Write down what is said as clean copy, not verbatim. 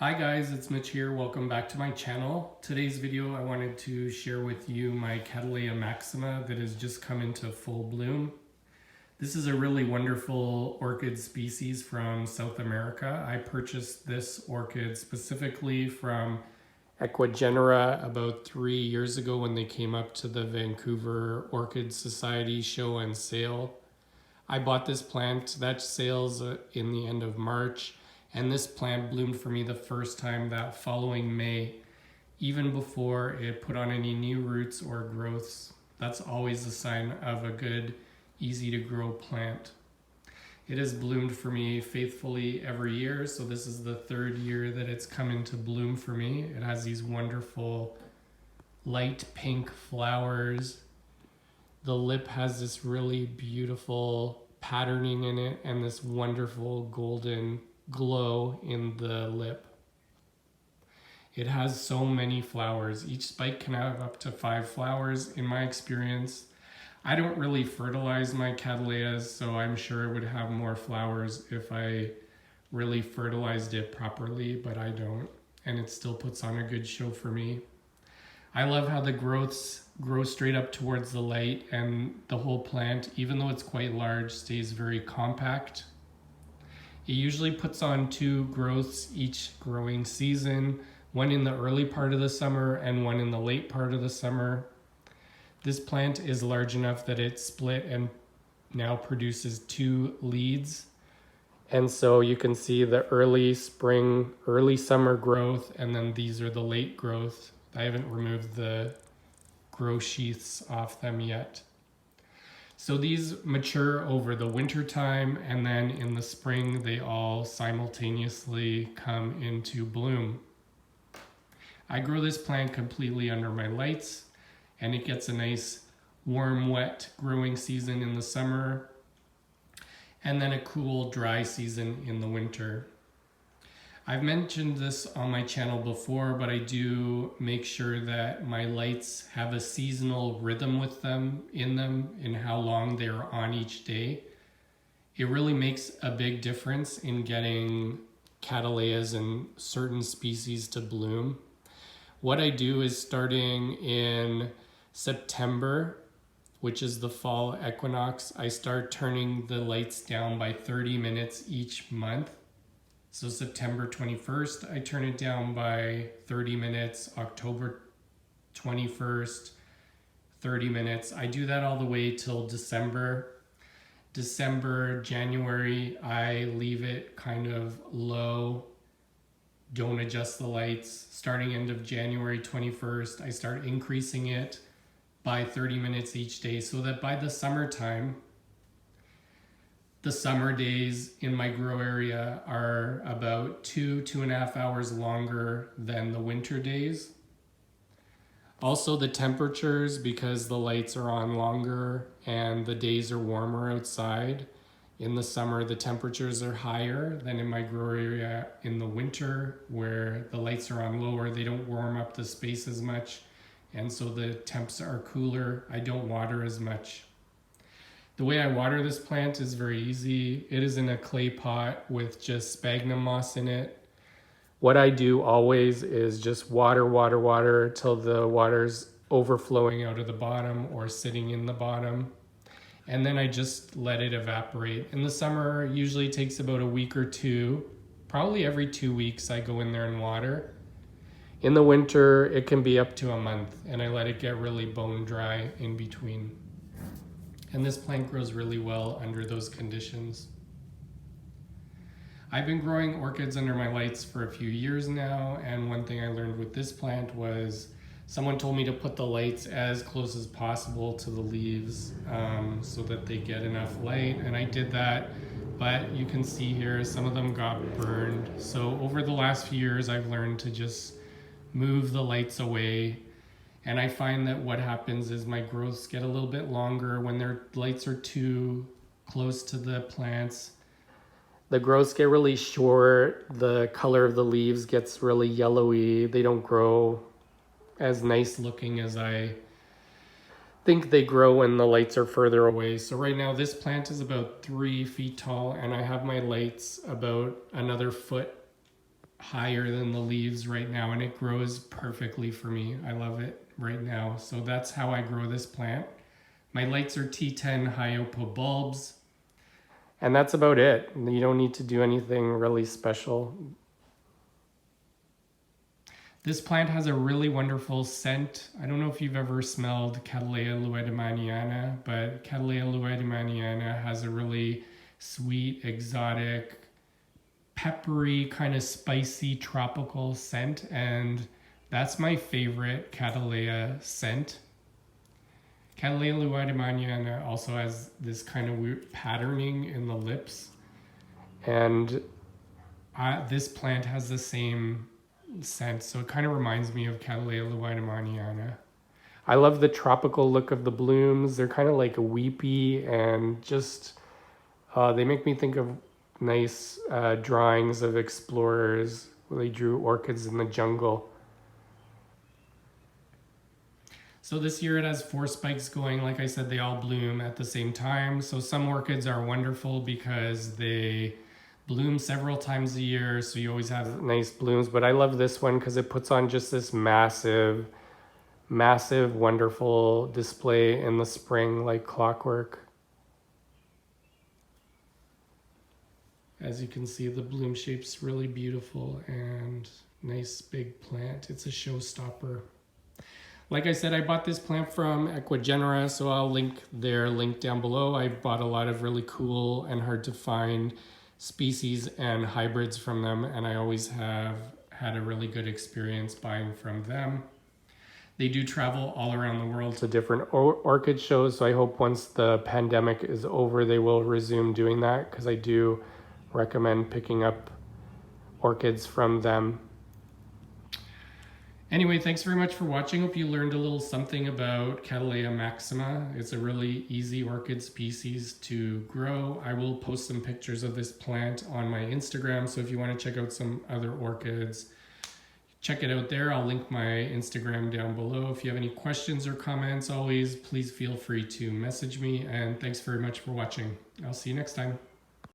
Hi guys, it's Mitch here. Welcome back to my channel. Today's video I wanted to share with you my Cattleya maxima that has just come into full bloom. This is a really wonderful orchid species from South America. I purchased this orchid specifically from Ecuagenera about 3 years ago when they came up to the Vancouver Orchid Society show and sale. I bought this plant, that sales in the end of March. And this plant bloomed for me the first time that following May, even before it put on any new roots or growths. That's always a sign of a good, easy to grow plant. It has bloomed for me faithfully every year, so this is the third year that it's come into bloom for me. It has these wonderful light pink flowers. The lip has this really beautiful patterning in it and this wonderful golden glow in the lip. It has so many flowers. Each spike can have up to 5 flowers in my experience. I don't really fertilize my Cattleyas, so I'm sure it would have more flowers if I really fertilized it properly, but I don't, and it still puts on a good show for me. I love how the growths grow straight up towards the light, and the whole plant, even though it's quite large, stays very compact. It usually puts on 2 growths each growing season, one in the early part of the summer and one in the late part of the summer. This plant is large enough that it split and now produces 2 leads. And so you can see the early spring, early summer growth, and then these are the late growth. I haven't removed the grow sheaths off them yet. So these mature over the winter time, and then in the spring they all simultaneously come into bloom. I grow this plant completely under my lights, and it gets a nice warm, wet growing season in the summer, and then a cool, dry season in the winter. I've mentioned this on my channel before, but I do make sure that my lights have a seasonal rhythm with them, in how long they're on each day. It really makes a big difference in getting Cattleyas and certain species to bloom. What I do is starting in September, which is the fall equinox, I start turning the lights down by 30 minutes each month. So September 21st, I turn it down by 30 minutes. October 21st, 30 minutes. I do that all the way till December. January, I leave it kind of low. Don't adjust the lights. Starting end of January 21st, I start increasing it by 30 minutes each day so that by the summertime, the summer days in my grow area are about 2.5 hours longer than the winter days. Also the temperatures, because the lights are on longer and the days are warmer outside. In the summer, the temperatures are higher than in my grow area in the winter, where the lights are on lower. They don't warm up the space as much, and so the temps are cooler. I don't water as much. The way I water this plant is very easy. It is in a clay pot with just sphagnum moss in it. What I do always is just water till the water's overflowing out of the bottom or sitting in the bottom. And then I just let it evaporate. In the summer, it usually takes about a week or 2. Probably every 2 weeks I go in there and water. In the winter, it can be up to a month, and I let it get really bone dry in between. And this plant grows really well under those conditions. I've been growing orchids under my lights for a few years now, and one thing I learned with this plant was someone told me to put the lights as close as possible to the leaves so that they get enough light, and I did that, but you can see here some of them got burned. So over the last few years I've learned to just move the lights away. And I find that what happens is my growths get a little bit longer when their lights are too close to the plants. The growths get really short. The color of the leaves gets really yellowy. They don't grow as nice looking as I think they grow when the lights are further away. So right now this plant is about 3 feet tall, and I have my lights about another foot higher than the leaves right now, and it grows perfectly for me. I love it right now. So that's how I grow this plant. My lights are T10 high output bulbs. And that's about it. You don't need to do anything really special. This plant has a really wonderful scent. I don't know if you've ever smelled Cattleya luedemaniana, but Cattleya luedemaniana has a really sweet, exotic, peppery, kind of spicy, tropical scent, and that's my favorite Cattleya scent. Cattleya luedemaniana also has this kind of weird patterning in the lips, and this plant has the same scent, so it kind of reminds me of Cattleya luedemaniana. I love the tropical look of the blooms. They're kind of like weepy, and just they make me think of nice drawings of explorers where they drew orchids in the jungle. So this year it has 4 spikes going. Like I said, they all bloom at the same time. So some orchids are wonderful because they bloom several times a year, so you always have nice blooms. But I love this one because it puts on just this massive, wonderful display in the spring like clockwork. As you can see, the bloom shape's really beautiful and nice big plant. It's a showstopper. Like I said, I bought this plant from Equigenera, so I'll link their link down below. I bought a lot of really cool and hard to find species and hybrids from them, and I always have had a really good experience buying from them. They do travel all around the world to different orchid shows, so I hope once the pandemic is over, they will resume doing that, because I do recommend picking up orchids from them. Anyway, thanks very much for watching. Hope you learned a little something about Cattleya maxima. It's a really easy orchid species to grow. I will post some pictures of this plant on my Instagram, so if you want to check out some other orchids, check it out there. I'll link my Instagram down below. If you have any questions or comments, always please feel free to message me, and thanks very much for watching. I'll see you next time.